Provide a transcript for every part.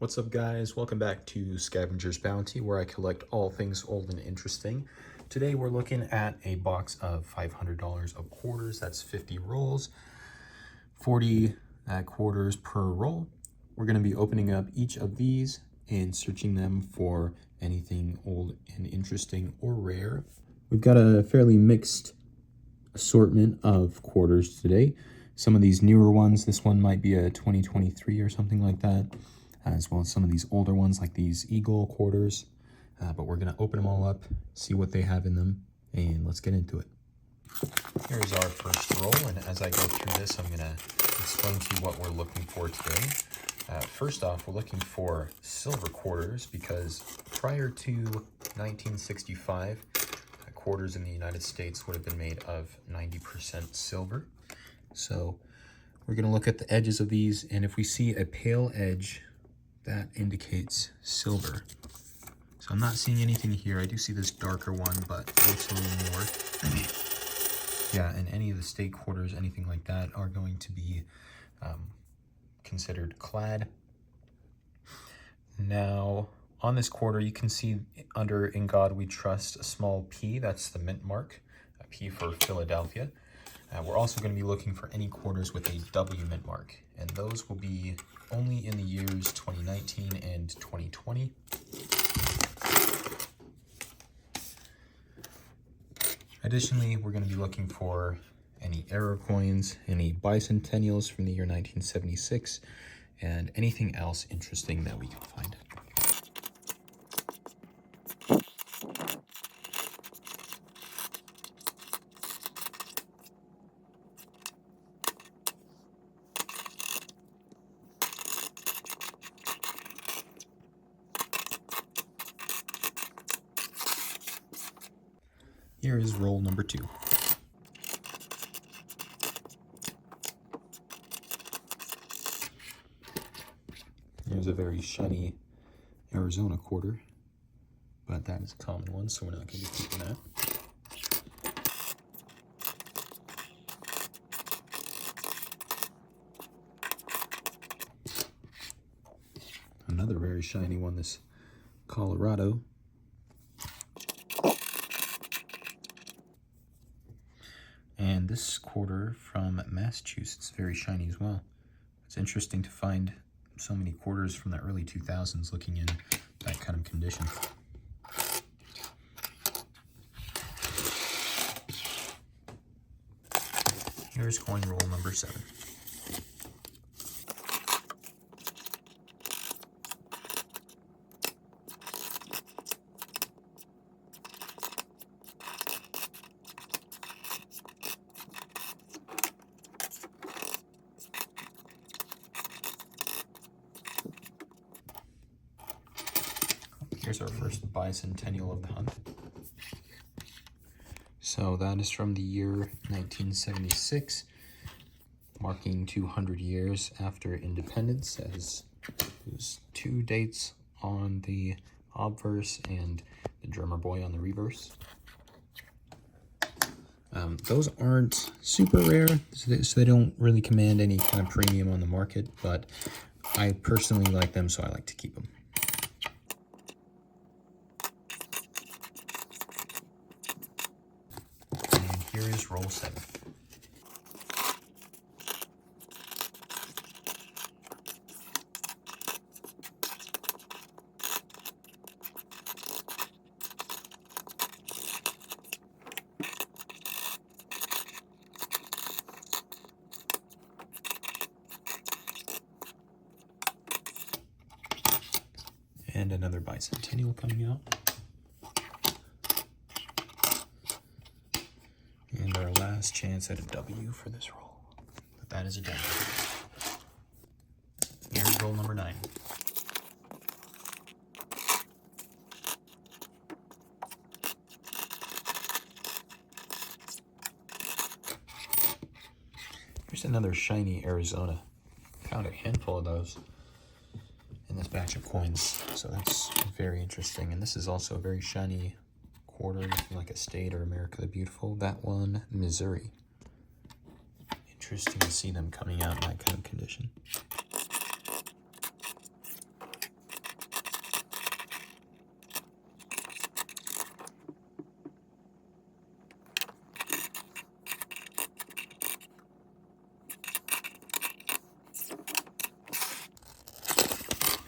What's up, guys? Welcome back to Scavenger's Bounty, where I collect all things old and interesting. Today we're looking at a box of $500 of quarters. That's 50 rolls, 40 quarters per roll. We're going to be opening up each of these and searching them for anything old and interesting or rare. We've got a fairly mixed assortment of quarters today. Some of these newer ones, this one might be a 2023 or something like that, as well as some of these older ones like these Eagle quarters. But we're gonna open them all up, see what they have in them, and let's get into it. Here's our first roll, and as I go through this, I'm gonna explain to you what we're looking for today. First off, we're looking for silver quarters because prior to 1965, quarters in the United States would have been made of 90% silver. So we're going to look at the edges of these, and if we see a pale edge, that indicates silver. So I'm not seeing anything here. I do see this darker one, but it looks a little more. Yeah, and any of the state quarters, anything like that, are going to be considered clad. Now, on this quarter, you can see under "In God We Trust" a small P. That's the mint mark, a P for Philadelphia. We're also going to be looking for any quarters with a W mint mark, and those will be only in the years 2019 and 2020. Additionally, we're going to be looking for any error coins, any bicentennials from the year 1976, and anything else interesting that we can find. Here is roll number 2. Here's a very shiny Arizona quarter, but that is a common one, so we're not going to be keeping that. Another very shiny one, this Colorado. And this quarter from Massachusetts, very shiny as well. It's interesting to find so many quarters from the early 2000s looking in that kind of condition. Here's coin roll number 7. Here's our first bicentennial of the hunt. So that is from the year 1976, marking 200 years after independence, as there's 2 dates on the obverse and the drummer boy on the reverse. Those aren't super rare, so they don't really command any kind of premium on the market, but I personally like them, so I like to keep them. Here is roll 7. And another bicentennial coming out. And our last chance at a W for this roll. But that is a W. Here's roll number 9. Here's another shiny Arizona. Found a handful of those in this batch of coins, so that's very interesting. And this is also a very shiny quarter, looking like a State or America the Beautiful. That one, Missouri. Interesting to see them coming out in that kind of condition.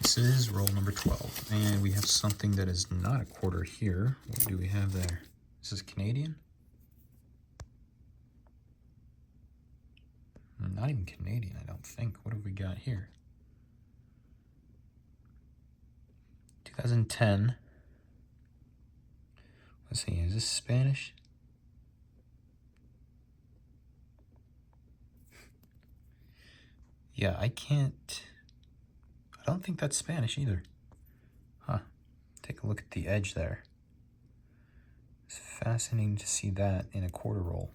This is roll number 12, and we have something that is not a quarter here. What do we have there? This is Canadian? Not even Canadian, I don't think. What have we got here? 2010. Let's see, is this Spanish? Yeah, I don't think that's Spanish either. Huh. Take a look at the edge there. It's fascinating to see that in a quarter roll.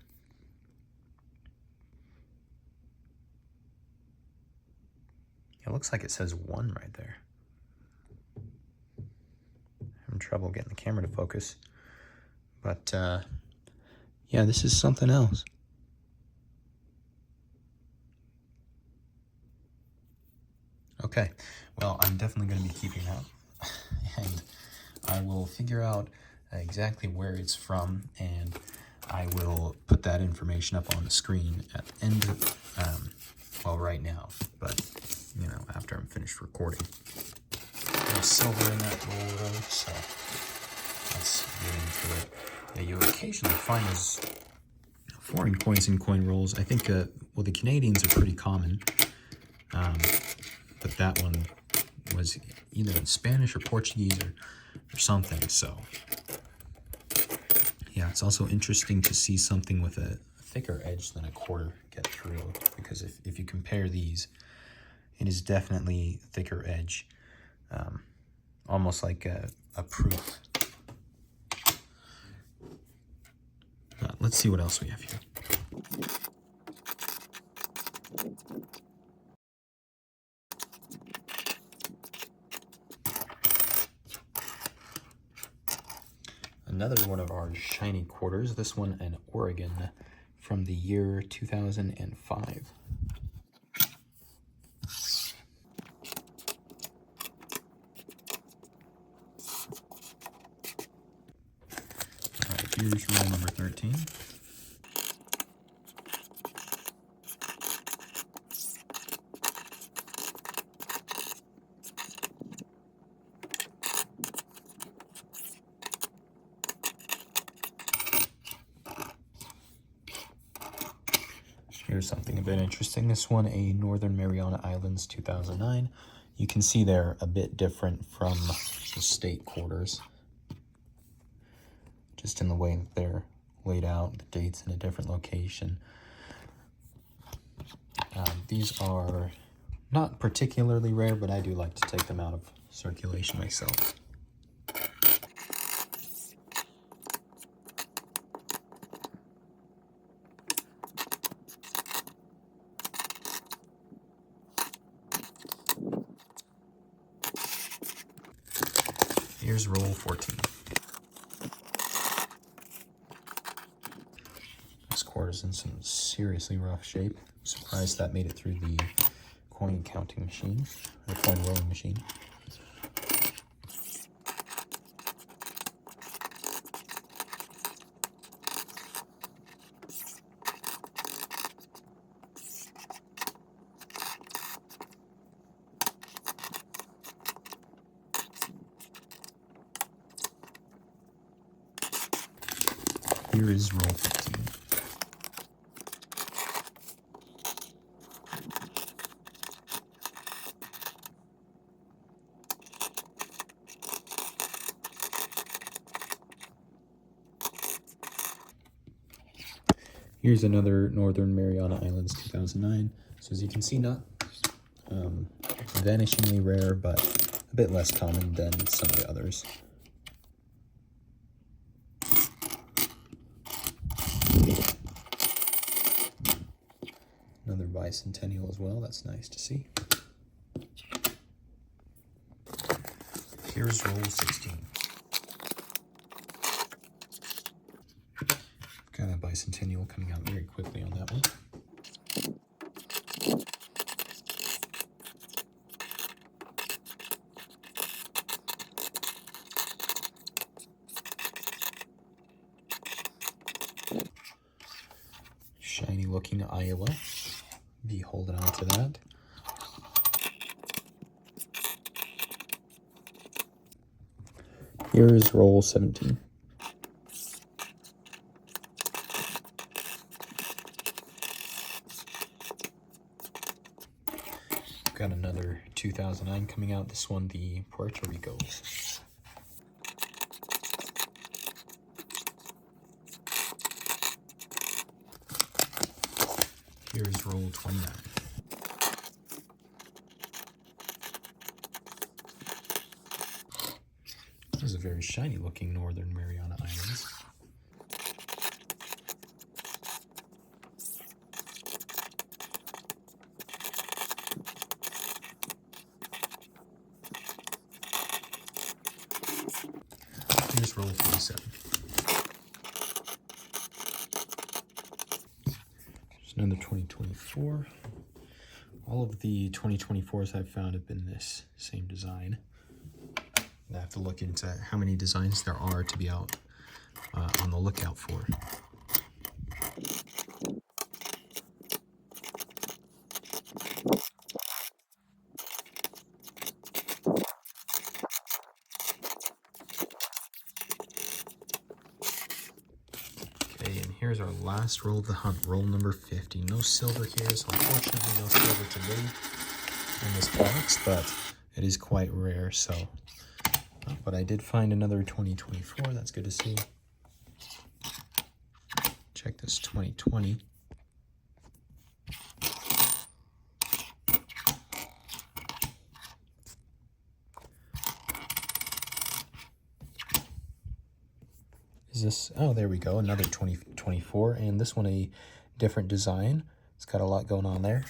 It looks like it says 1 right there. Having trouble getting the camera to focus. But, yeah, this is something else. Okay, well, I'm definitely going to be keeping that. And I will figure out exactly where it's from, and I will put that information up on the screen at the end of, well, right now, but, you know, after I'm finished recording. There's silver in that roll, though, so let's get into it. Yeah, you occasionally find those foreign coins in coin rolls. I think, well, the Canadians are pretty common, but that one was either in Spanish or Portuguese or something, so yeah, it's also interesting to see something with a thicker edge than a quarter get through, because if you compare these, it is definitely thicker edge, almost like a proof. Let's see what else we have here. Another one of our shiny quarters, this one an Oregon from the year 2005. All right, here's roll number 13. Here's something a bit interesting. This one, a Northern Mariana Islands 2009. You can see they're a bit different from the state quarters, just in the way that they're laid out, the dates in a different location. These are not particularly rare, but I do like to take them out of circulation myself. Here's roll 14. This quarter's in some seriously rough shape. I'm surprised that made it through the coin counting machine, the coin rolling machine. Here is roll 15. Here's another Northern Mariana Islands 2009. So as you can see, not vanishingly rare, but a bit less common than some of the others. Another bicentennial as well, that's nice to see. Here's roll 16. Got a bicentennial coming out very quickly on that one. Shiny looking Iowa. Be holding on to that. Here's roll 17. Got another 2009 coming out. This one, the Puerto Rico. Here's roll 29. This is a very shiny looking Northern Mariana Islands. Here's roll 47. There's another 2024. All of the 2024s I've found have been this same design. I have to look into how many designs there are to be out on the lookout for. Okay, and here's our last roll of the hunt, roll number 50. No silver here, so unfortunately no silver today in this box, but it is quite rare, so. But I did find another 2024, that's good to see. Check this 2020. Is this, oh, there we go, another 2024, and this one a different design. It's got a lot going on there.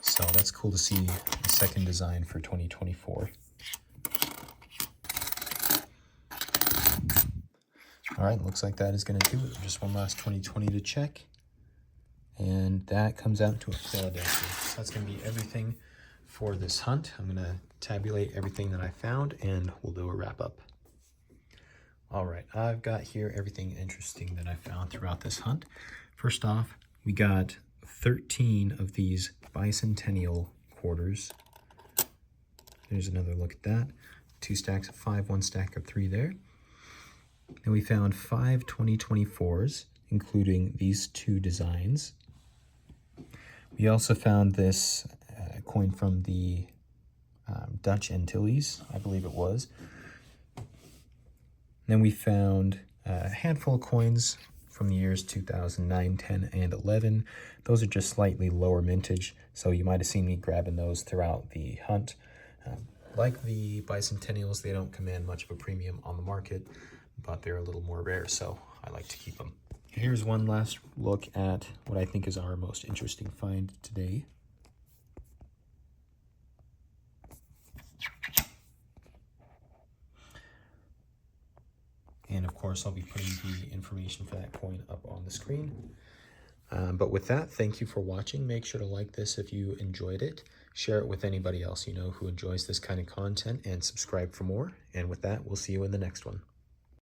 So that's cool to see the second design for 2024. All right, looks like that is going to do it. Just one last 2020 to check. And that comes out to a Philadelphia. So that's going to be everything for this hunt. I'm going to tabulate everything that I found and we'll do a wrap up. All right, I've got here everything interesting that I found throughout this hunt. First off, we got 13 of these bicentennial quarters. There's another look at that. 2 stacks of 5, 1 stack of 3 there. Then we found 5 2024s, including these 2 designs. We also found this coin from the Dutch Antilles, I believe it was. Then we found a handful of coins from the years 2009, 10, and 11. Those are just slightly lower mintage, so you might have seen me grabbing those throughout the hunt. Like the bicentennials, they don't command much of a premium on the market, but they're a little more rare, so I like to keep them. Here's one last look at what I think is our most interesting find today. And of course, I'll be putting the information for that coin up on the screen. But with that, thank you for watching. Make sure to like this if you enjoyed it. Share it with anybody else you know who enjoys this kind of content, and subscribe for more. And with that, we'll see you in the next one.